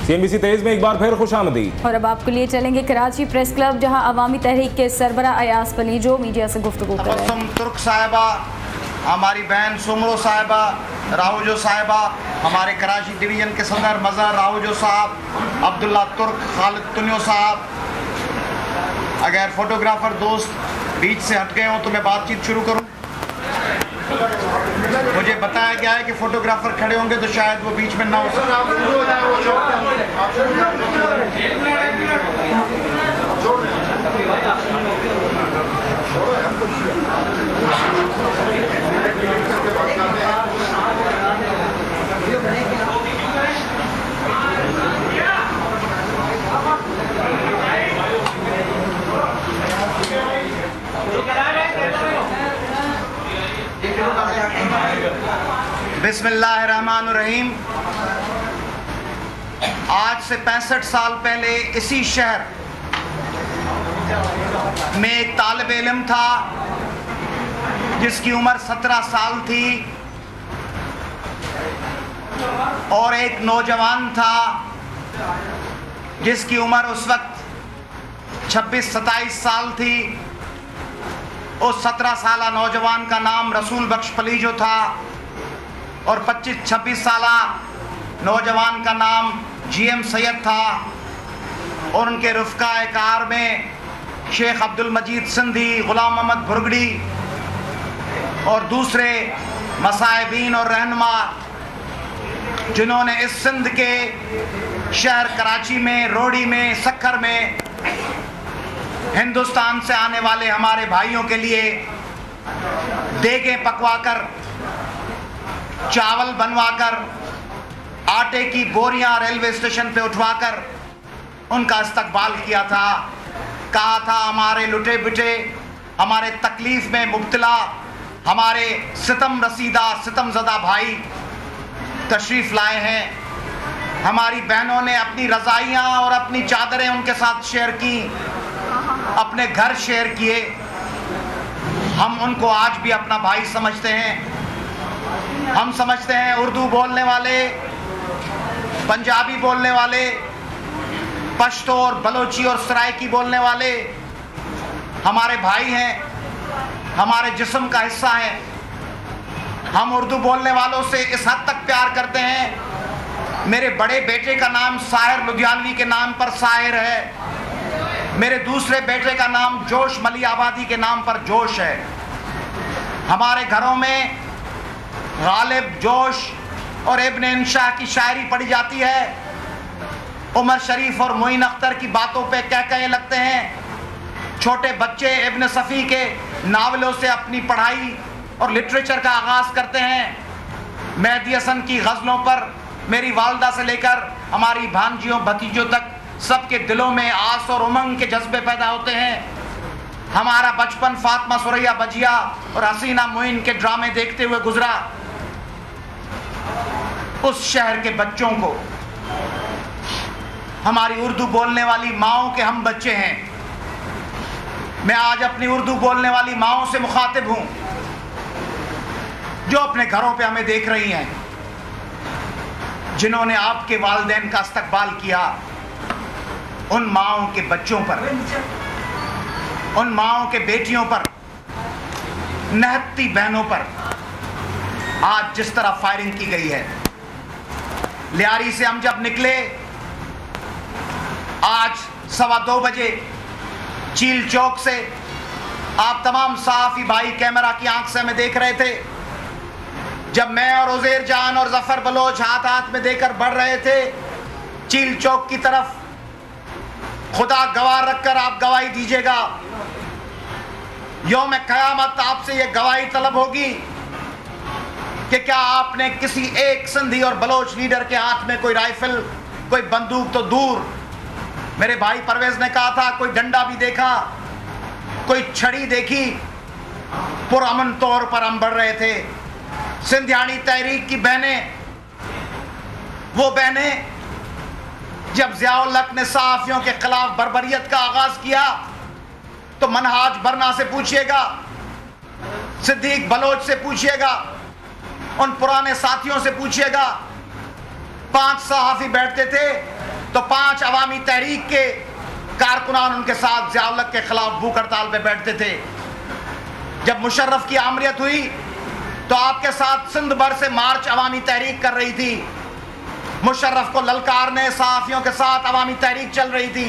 CNBC तेज में एक बार फिर खुशामदीद। और अब आपके लिए चलेंगे कराची प्रेस क्लब, जहां अवामी तहरीक के सरबरा अयाज पलीजो मीडिया से गुफ्तगू कर रहे हैं। तुर्क साहिबा, हमारी बहन सुमरो साहिबा, राहुजो साहिबा, हमारे कराची डिवीजन के सदर मज़हर राहुजो साहब, अब्दुल्ला तुर्क, खालिद तुनियो साहब। अगर फोटोग्राफर दोस्त बीच से हट गए हों तो मैं बातचीत शुरू करूं। मुझे बताया गया है कि फोटोग्राफर खड़े होंगे तो शायद वो बीच में ना हो सके। बिस्मिल्लाहिर्रहमानिर्रहीम। आज से 65 साल पहले इसी शहर में एक तालिब इल्म था जिसकी उम्र 17 साल थी, और एक नौजवान था जिसकी उम्र उस वक्त 26-27 साल थी। उस 17 साला नौजवान का नाम रसूल बख्श पलीजो था और 25-26 साला नौजवान का नाम GM सैयद था, और उनके रुफ़क़ाए कार में शेख अब्दुल मजीद सिंधी, गुलाम मोहम्मद भुरगड़ी और दूसरे मसाइबीन और रहनुमा जिन्होंने इस सिंध के शहर कराची में, रोड़ी में, सक्खर में हिंदुस्तान से आने वाले हमारे भाइयों के लिए देगें पकवाकर, चावल बनवाकर, आटे की बोरियां रेलवे स्टेशन पे उठवाकर उनका इस्तकबाल किया था। कहा था हमारे लुटे बिटे, हमारे तकलीफ में मुब्तला, हमारे सितम रसीदा, सितमज़दा भाई तशरीफ़ लाए हैं। हमारी बहनों ने अपनी रज़ाइयाँ और अपनी चादरें उनके साथ शेयर की, अपने घर शेयर किए। हम उनको आज भी अपना भाई समझते हैं। हम समझते हैं उर्दू बोलने वाले, पंजाबी बोलने वाले, पश्तो और बलोची और सराइकी बोलने वाले हमारे भाई हैं, हमारे जिस्म का हिस्सा हैं। हम उर्दू बोलने वालों से इस हद तक प्यार करते हैं। मेरे बड़े बेटे का नाम साहिर लुधियानवी के नाम पर साहिर है। मेरे दूसरे बेटे का नाम जोश मली आबादी के नाम पर जोश है। हमारे घरों में गालिब, जोश और इब्न इंशाह की शायरी पढ़ी जाती है। उमर शरीफ और मोइन अख्तर की बातों पे कह लगते हैं। छोटे बच्चे इब्न सफ़ी के नावलों से अपनी पढ़ाई और लिटरेचर का आगाज़ करते हैं। मेहदी हसन की गज़लों पर मेरी वालदा से लेकर हमारी भांजियों भतीजों तक सबके दिलों में आस और उमंग के जज्बे पैदा होते हैं। हमारा बचपन फातिमा सुरैया बजिया और हसीना मोइन के ड्रामे देखते हुए गुजरा। उस शहर के बच्चों को, हमारी उर्दू बोलने वाली माओं के हम बच्चे हैं। मैं आज अपनी उर्दू बोलने वाली माओं से मुखातिब हूं जो अपने घरों पे हमें देख रही हैं, जिन्होंने आपके वालिदैन का इस्तकबाल किया। उन माओं के बच्चों पर, उन माओं के बेटियों पर, नहत्ती बहनों पर आज जिस तरह फायरिंग की गई है। लियारी से हम जब निकले आज 2:15 बजे चील चौक से, आप तमाम सहाफ़ी भाई कैमरा की आंख से हमें देख रहे थे। जब मैं और उज़ैर जान और जफ़र बलोच हाथ हाथ में देकर बढ़ रहे थे चील चौक की तरफ, खुदा गवाह रखकर आप गवाही दीजिएगा, यौम क़यामत आपसे ये गवाही तलब होगी कि क्या आपने किसी एक सिंधी और बलोच लीडर के हाथ में कोई राइफल, कोई बंदूक तो दूर, मेरे भाई परवेज ने कहा था कोई डंडा भी देखा, कोई छड़ी देखी। पुरअमन तौर पर हम बढ़ रहे थे। सिंधियानी तहरीक की बहनें, वो बहनें जब ज़ियाउल हक ने सहाफ़ियों के खिलाफ बर्बरियत का आगाज़ किया तो मनहाज बरना से पूछिएगा, सिद्दीक बलोच से पूछिएगा, उन पुराने साथियों से पूछिएगा। 5 सहाफ़ी बैठते थे, तो 5 अवामी तहरीक के कारकुनान उनके साथ ज़िया-उल-हक के खिलाफ भूख हड़ताल पे बैठते थे। जब मुशर्रफ की आमरीत हुई तो आपके साथ सिंध भर से मार्च अवामी तहरीक कर रही थी। मुशर्रफ को ललकारने सहाफियों के साथ अवामी तहरीक चल रही थी।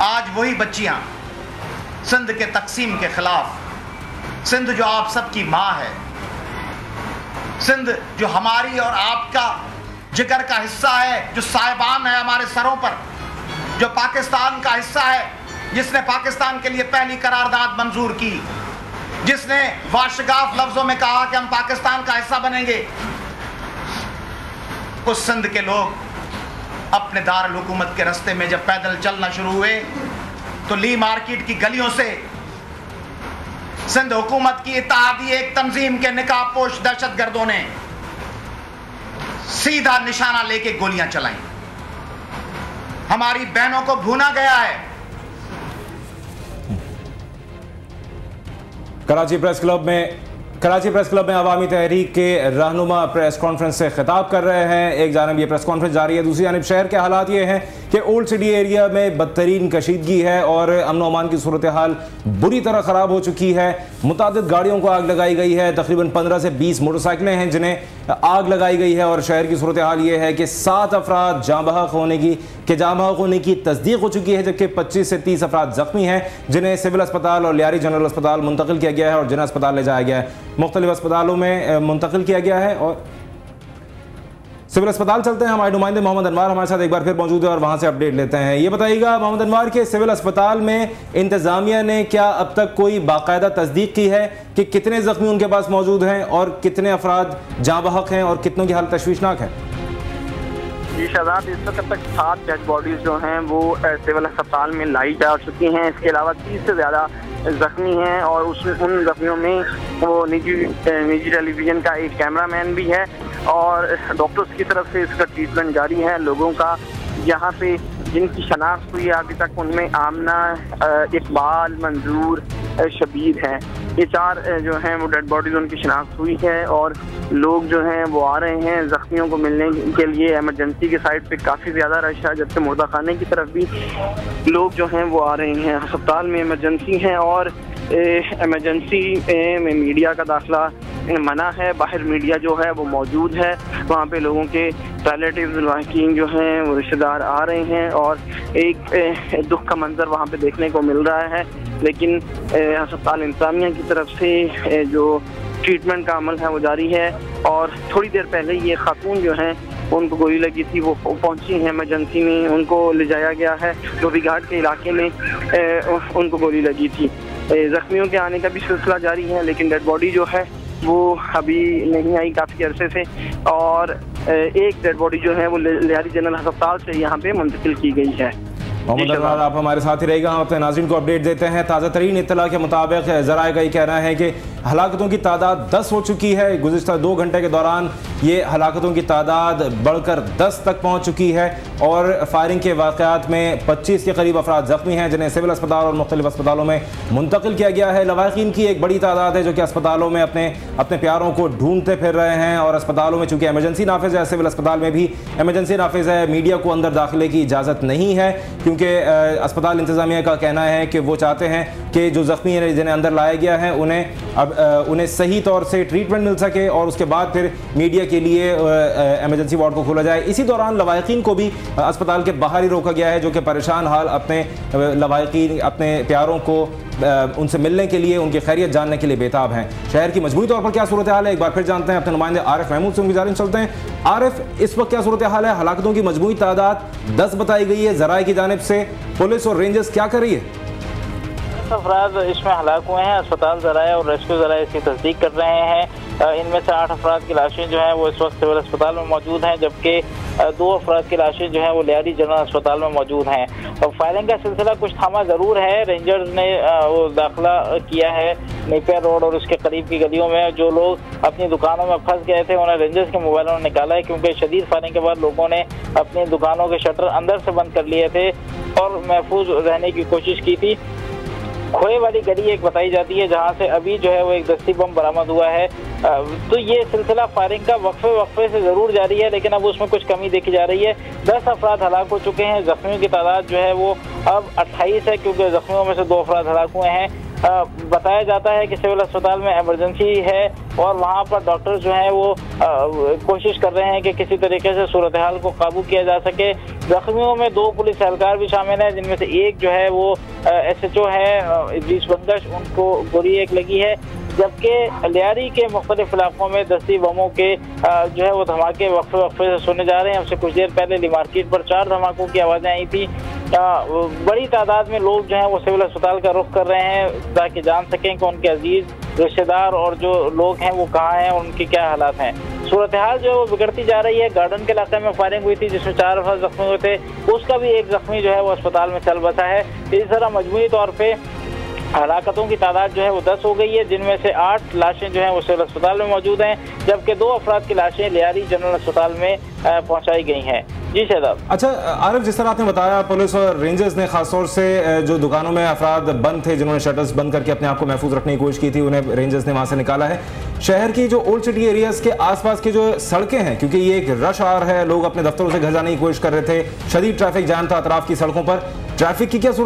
आज वही बच्चियां सिंध के तकसीम के खिलाफ, सिंध जो आप सबकी माँ है, सिंध जो हमारी और आपका जिगर का हिस्सा है, जो साहिबान है हमारे सरों पर, जो पाकिस्तान का हिस्सा है, जिसने पाकिस्तान के लिए पहली करारदाद मंजूर की, जिसने वाशगाफ लफ्जों में कहा कि हम पाकिस्तान का हिस्सा बनेंगे, उस सिंध के लोग अपने दारुल हुकूमत के रास्ते में जब पैदल चलना शुरू हुए तो ली मार्केट की गलियों से सिंध हुकूमत की इत्तेहादी एक तंजीम के निकाब पोश दहशतगर्दों ने सीधा निशाना लेके गोलियां चलाई। हमारी बहनों को भूना गया है। कराची प्रेस क्लब में अवामी तहरीक के रहनुमा प्रेस कॉन्फ्रेंस से खिताब कर रहे हैं। एक जानब ये प्रेस कॉन्फ्रेंस जारी है, दूसरी जानब शहर के हालात ये हैं कि ओल्ड सिटी एरिया में बदतरीन कशीदगी है और अमन व अमान की सूरत हाल बुरी तरह ख़राब हो चुकी है। मुतादिद गाड़ियों को आग लगाई गई है, तकरीबन 15 से 20 मोटरसाइकिलें हैं जिन्हें आग लगाई गई है और शहर की सूरत हाल ये है कि 7 अफराद जाँ बहक होने की तस्दीक हो चुकी है, जबकि 25 से 30 अफराद जख्मी हैं जिन्हें सिविल अस्पताल और लियारी जनरल अस्पताल मुंतकिल किया गया है और जिन्हें अस्पताल ले जाया गया है, मुख्तलिफ अस्पतालों में मुंतकिल किया गया है। और सिविल अस्पताल चलते हैं, हमारे नुमाइंदे मोहम्मद अनवार हमारे साथ एक बार फिर मौजूद है और वहां से अपडेट लेते हैं। ये बताइएगा मोहम्मद अनवार के सिविल अस्पताल में इंतजामिया ने क्या अब तक कोई बाकायदा तस्दीक की है कि कितने जख्मी उनके पास मौजूद हैं और कितने अफराद जाँ बहक हैं और कितनों की हालत तशवीशनाक है? जी शहजाद, इस वक्त तक 7 डेड बॉडीज जो हैं वो सिविल अस्पताल में लाई जा चुकी हैं। इसके अलावा 30 से ज़्यादा जख्मी हैं और उन जख्मियों में वो निजी टेलीविज़न का एक कैमरामैन भी है और डॉक्टर्स की तरफ से इसका ट्रीटमेंट जारी है। लोगों का यहाँ पे जिनकी शनाख्त हुई है अभी तक उनमें आमना, इकबाल, मंजूर, शबीर हैं। ये 4 जो हैं वो डेड बॉडीज उनकी शनाख्त हुई है और लोग जो हैं वो आ रहे हैं जख्मियों को मिलने के लिए। एमरजेंसी के साइड पे काफ़ी ज़्यादा रश है, जबकि मुर्दा खाने की तरफ भी लोग जो हैं वो आ रहे हैं। अस्पताल में इमरजेंसी है और इमरजेंसी में मीडिया का दाखिला मना है। बाहर मीडिया जो है वो मौजूद है, वहाँ पे लोगों के रिलेटिव्स लाकिन जो हैं वो रिश्तेदार आ रहे हैं और एक दुख का मंजर वहाँ पे देखने को मिल रहा है। लेकिन अस्पताल इंतजामिया की तरफ से जो ट्रीटमेंट का अमल है वो जारी है और थोड़ी देर पहले ये खातून जो हैं उनको गोली लगी थी, वो पहुंची हैं इमरजेंसी में, उनको ले जाया गया है। धोबी घाट के इलाके में उनको गोली लगी थी। जख्मियों के आने का भी सिलसिला जारी है, लेकिन डेड बॉडी जो है वो अभी नहीं आई काफ़ी अरसे से और एक डेड बॉडी जो है वो लियारी जनरल अस्पताल से यहाँ पे मुंतकिल की गई है। मोहम्मद अनवार आप हमारे साथ ही रहेगा, हम अपने नाज़रीन को अपडेट देते हैं। ताज़ा तरीन इत्तला के मुताबिक ज़राए का ये कहना है कि हलाकतों की तादाद 10 हो चुकी है। गुज़िश्ता 2 घंटे के दौरान ये हलाकतों की तादाद बढ़कर 10 तक पहुँच चुकी है और फायरिंग के वाक़यात में 25 के करीब अफराद ज़ख्मी हैं जिन्हें सिविल अस्पताल और मुख्तलिफ अस्पतालों में मुंतकिल किया गया है। लवाकिन की एक बड़ी तादाद है जो कि अस्पतालों में अपने प्यारों को ढूंढते फिर रहे हैं और अस्पतालों में चूँकि एमरजेंसी नाफिज है, सिविल अस्पताल में भी एमरजेंसी नाफिज है, मीडिया को अंदर दाखिले की इजाज़त नहीं है क्योंकि अस्पताल इंतजामिया का कहना है कि वो चाहते हैं कि जो ज़ख्मी हैं जिन्हें अंदर लाया गया है उन्हें सही तौर से ट्रीटमेंट मिल सके और उसके बाद फिर मीडिया के लिए एमरजेंसी वार्ड को खोला जाए। इसी दौरान लवाकिन को भी अस्पताल के बाहर ही रोका गया है जो कि परेशान हाल अपने लवाकिन अपने प्यारों को उनसे मिलने के लिए, उनकी खैरियत जानने के लिए बेताब हैं। शहर की मजमूई तौर पर क्या सूरत हाल है एक बार फिर जानते हैं। अपने नुमाइंदे आरिफ महमूद से उनकी जानिब चलते हैं। आरिफ, इस वक्त क्या सूरत हाल है? हलाकतों की मजमूई तादाद 10 बताई गई है ज़राए की जानिब से। पुलिस और रेंजर्स क्या कर रही है? अफराद इसमें हलाक हुए हैं। अस्पताल ज़राए और रेस्क्यू ज़राए इसकी तस्दीक कर रहे हैं। इनमें से 8 अफराद की लाशें जो हैं वो इस वक्त सिविल अस्पताल में मौजूद हैं, जबकि 2 अफराद की लाशें जो हैं वो लियारी जनरल अस्पताल में मौजूद हैं। और फायरिंग का सिलसिला कुछ थमा ज़रूर है। रेंजर्स ने वो दाखिला किया है नेपियर रोड और उसके करीब की गलियों में। जो लोग अपनी दुकानों में फंस गए थे उन्हें रेंजर्स के मोबाइलों में निकाला है क्योंकि शदीद फायरिंग के बाद लोगों ने अपनी दुकानों के शटर अंदर से बंद कर लिए थे और महफूज रहने की कोशिश की थी। खोए वाली गली एक बताई जाती है, जहां से अभी जो है वो एक दस्ती बम बरामद हुआ है। तो ये सिलसिला फायरिंग का वक्फे से जरूर जारी है, लेकिन अब उसमें कुछ कमी देखी जा रही है। 10 अफराद हलाक हो चुके हैं। जख्मियों की तादाद जो है वो अब 28 है, क्योंकि जख्मियों में से 2 अफराद हलाक हुए हैं। बताया जाता है कि सिविल अस्पताल में इमरजेंसी है और वहां पर डॉक्टर जो हैं वो कोशिश कर रहे हैं कि किसी तरीके से सूरत हाल को काबू किया जा सके। जख्मियों में 2 पुलिस एहलकार भी शामिल हैं, जिनमें से एक जो है वो SHO है इद्रीस बंगश, उनको गोली एक लगी है, जबकि लियारी के मुख्तलिफ इलाकों में दस्ती बमों के जो है वो धमाके वक्फे से सुने जा रहे हैं। उससे कुछ देर पहले ली मार्केट पर 4 धमाकों की आवाज़ें आई थी। बड़ी तादाद में लोग जो हैं वो सिविल अस्पताल का रुख कर रहे हैं ताकि जान सकें कि उनके अजीज रिश्तेदार और जो लोग हैं वो कहाँ हैं और उनके क्या हालात हैं। सूरत हाल जो है वो बिगड़ती जा रही है। गार्डन के इलाके में फायरिंग हुई थी जिसमें 4 अफराद जख्मी हुए थे, उसका भी एक जख्मी जो है वो अस्पताल में चल बसा है। इस तरह मजमूई तौर पर हलाकतों की तादाद जो है वो 10 हो गई है, जिनमें से 8 लाशें जो हैं वो सिविल अस्पताल में मौजूद हैं, जबकि 2 अफराद की लाशें लियारी जनरल अस्पताल में पहुंचाई गई हैं। जी शादाब। अच्छा आरिफ, जिस तरह आपने बताया पुलिस और रेंजर्स ने खासतौर से जो दुकानों में अफराद बंद थे, जिन्होंने शटर्स बंद करके अपने आप को महफूज रखने की कोशिश की थी, उन्हें रेंजर्स ने वहां से निकाला है। शहर की जो ओल्ड सिटी एरियाज के आसपास की जो सड़कें हैं, क्योंकि ये एक रश आवर है, लोग अपने दफ्तरों से घर जाने की कोशिश कर रहे थे, शदीद ट्रैफिक जाम था अतराफ की सड़कों पर, ट्रैफिक की क्या सूरत